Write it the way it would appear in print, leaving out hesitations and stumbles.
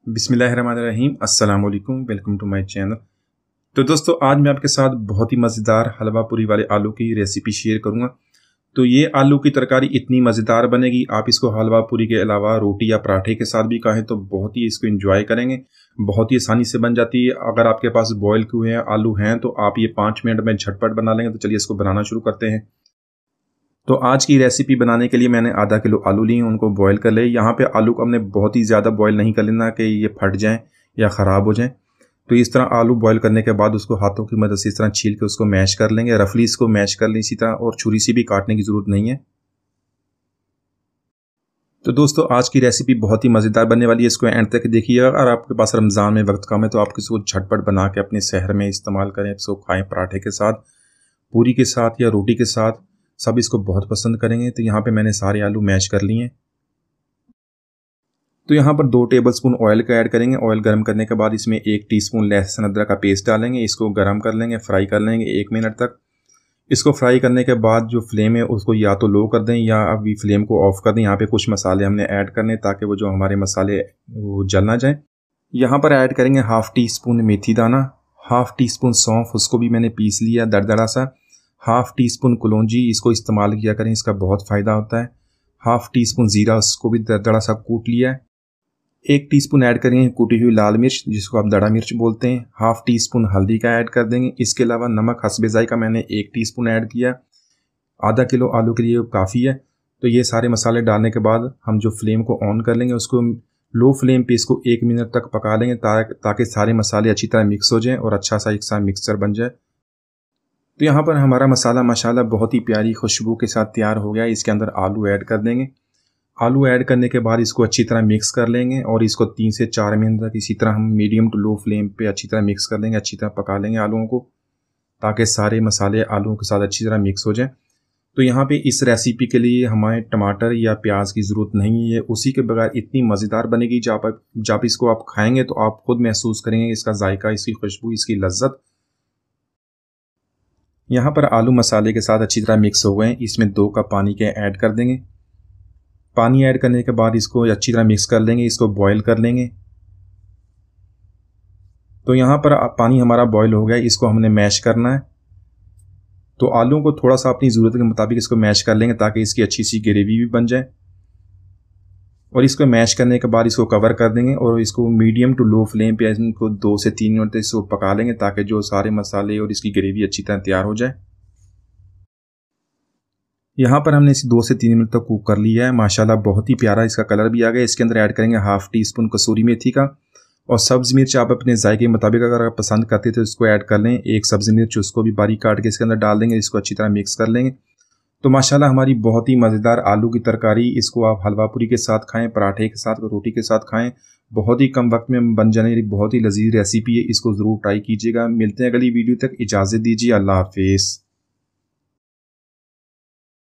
बिस्मिल्लाहिर्रहमानिर्रहीम अस्सलाम वालेकुम, वेलकम टू माय चैनल। तो दोस्तों, आज मैं आपके साथ बहुत ही मज़ेदार हलवा पूरी वाले आलू की रेसिपी शेयर करूंगा। तो ये आलू की तरकारी इतनी मज़ेदार बनेगी, आप इसको हलवा पूरी के अलावा रोटी या पराठे के साथ भी खाएं तो बहुत ही इसको एंजॉय करेंगे। बहुत ही आसानी से बन जाती है। अगर आपके पास बॉयल किए हुए आलू हैं तो आप ये 5 मिनट में झटपट बना लेंगे। तो चलिए इसको बनाना शुरू करते हैं। तो आज की रेसिपी बनाने के लिए मैंने आधा किलो आलू लिए, उनको बॉईल कर ले। यहाँ पे आलू को हमने बहुत ही ज़्यादा बॉईल नहीं कर लेना कि ये फट जाएं या ख़राब हो जाएं। तो इस तरह आलू बॉईल करने के बाद उसको हाथों की मदद से इस तरह छील के उसको मैश कर लेंगे। रफली इसको मैश कर लें इसी तरह, और छुरी से भी काटने की ज़रूरत नहीं है। तो दोस्तों, आज की रेसिपी बहुत ही मज़ेदार बनने वाली है। इसको एंड तक देखिएगा। अगर आपके पास रमज़ान में वक्त कम है तो आप इसको झटपट बना के अपने सहर में इस्तेमाल करें। इसको खाएँ पराठे के साथ, पूरी के साथ या रोटी के साथ, सब इसको बहुत पसंद करेंगे। तो यहाँ पे मैंने सारे आलू मैश कर लिए हैं। तो यहाँ पर 2 टेबलस्पून ऑयल का ऐड करेंगे। ऑयल गर्म करने के बाद इसमें 1 टीस्पून लहसुन अदरक का पेस्ट डालेंगे। इसको गर्म कर लेंगे, फ्राई कर लेंगे 1 मिनट तक। इसको फ्राई करने के बाद जो फ्लेम है उसको या तो लो कर दें या अभी फ्लेम को ऑफ कर दें। यहाँ पे कुछ मसाले हमने ऐड करने ताकि वो जो हमारे मसाले वो जल ना जाए। यहाँ पर ऐड करेंगे 1/2 टीस्पून मेथी दाना, 1/2 टीस्पून सौंफ, उसको भी मैंने पीस लिया दरदरा सा, 1/2 टीस्पून कलौंजी, इसको इस्तेमाल किया करें, इसका बहुत फ़ायदा होता है। 1/2 टीस्पून ज़ीरा, उसको भी दरदरा सा कूट लिया है। 1 टीस्पून ऐड करेंगे कूटी हुई लाल मिर्च, जिसको आप दड़ा मिर्च बोलते हैं। 1/2 टीस्पून हल्दी का ऐड कर देंगे। इसके अलावा नमक हस्बे ज़ायक़ा मैंने 1 टीस्पून ऐड किया। आधा किलो आलू के लिए काफ़ी है। तो ये सारे मसाले डालने के बाद हम जो फ्लेम को ऑन कर लेंगे, उसको लो फ्लेम पे इसको 1 मिनट तक पका लेंगे ताकि सारे मसाले अच्छी तरह मिक्स हो जाएँ और अच्छा सा एक साथ मिक्सचर बन जाए। तो यहाँ पर हमारा मसाला माशाल्लाह बहुत ही प्यारी खुशबू के साथ तैयार हो गया। इसके अंदर आलू ऐड कर देंगे। आलू ऐड करने के बाद इसको अच्छी तरह मिक्स कर लेंगे और इसको 3 से 4 मिनट तक इसी तरह हम मीडियम टू लो फ्लेम पे अच्छी तरह मिक्स कर लेंगे। अच्छी तरह पका लेंगे आलूओं को ताकि सारे मसाले आलूओं के साथ अच्छी तरह मिक्स हो जाएं। तो यहाँ पे इस रेसिपी के लिए हमें टमाटर या प्याज की ज़रूरत नहीं है। उसी के बगैर इतनी मज़ेदार बनेगी जब इसको आप खाएंगे तो आप खुद महसूस करेंगे इसका जायका, इसकी खुशबू, इसकी लज्जत। यहाँ पर आलू मसाले के साथ अच्छी तरह मिक्स हो गए। इसमें 2 कप पानी के ऐड कर देंगे। पानी ऐड करने के बाद इसको अच्छी तरह मिक्स कर लेंगे, इसको बॉईल कर लेंगे। तो यहाँ पर पानी हमारा बॉईल हो गया, इसको हमने मैश करना है। तो आलू को थोड़ा सा अपनी ज़रूरत के मुताबिक इसको मैश कर लेंगे ताकि इसकी अच्छी सी ग्रेवी भी बन जाए। और इसको मैश करने के बाद इसको कवर कर देंगे और इसको मीडियम टू लो फ्लेम पे इसको 2 से 3 मिनट तक इसको पका लेंगे ताकि जो सारे मसाले और इसकी ग्रेवी अच्छी तरह तैयार हो जाए। यहाँ पर हमने इसे 2 से 3 मिनट तक कुक कर लिया है। माशाल्लाह बहुत ही प्यारा इसका कलर भी आ गया। इसके अंदर ऐड करेंगे 1/2 टीस्पून कसूरी मेथी का, और सब्ज़ मिर्च आप अपने जायके के मुताबिक अगर आप पसंद करते तो इसको ऐड कर लें। 1 सब्ज़ी मिर्च, उसको भी बारीक काट के इसके अंदर डाल देंगे। इसको अच्छी तरह मिक्स कर लेंगे। तो माशाल्लाह हमारी बहुत ही मज़ेदार आलू की तरकारी, इसको आप हलवा पूरी के साथ खाएं, पराठे के साथ, रोटी के साथ खाएं। बहुत ही कम वक्त में बन जाने वाली बहुत ही लजीज रेसिपी है। इसको ज़रूर ट्राई कीजिएगा। मिलते हैं अगली वीडियो तक, इजाज़त दीजिए। अल्लाह हाफिज़।